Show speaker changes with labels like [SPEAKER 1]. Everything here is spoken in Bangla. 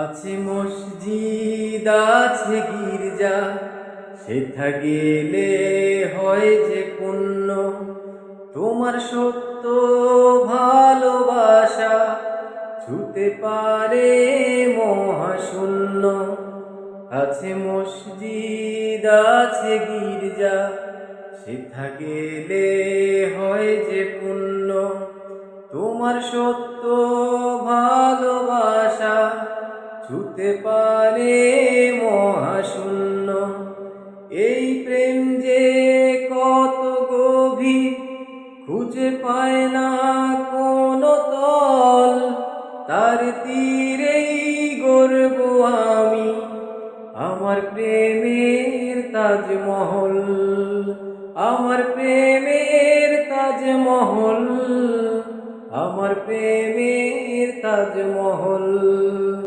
[SPEAKER 1] আছে মসজিদ আছে গির্জা, সেথা গেলে হয় যে পুণ্য। তোমার সত্য ভালোবাসা ছুতে পারে মহাশূন্য। আছে মসজিদ আছে গির্জা, সেথা গেলে হয় যে পুণ্য। তোমার সত্য ভালোবাসা ছুতে পারে মহাশূন্য। এই প্রেম যে কত গভীর, খুঁজে পায় না কোনো তল। তার তীরেই গড়ব আমি আমার প্রেমের তাজমহল। আমার প্রেমের তাজমহল, আমার প্রেমের তাজমহল।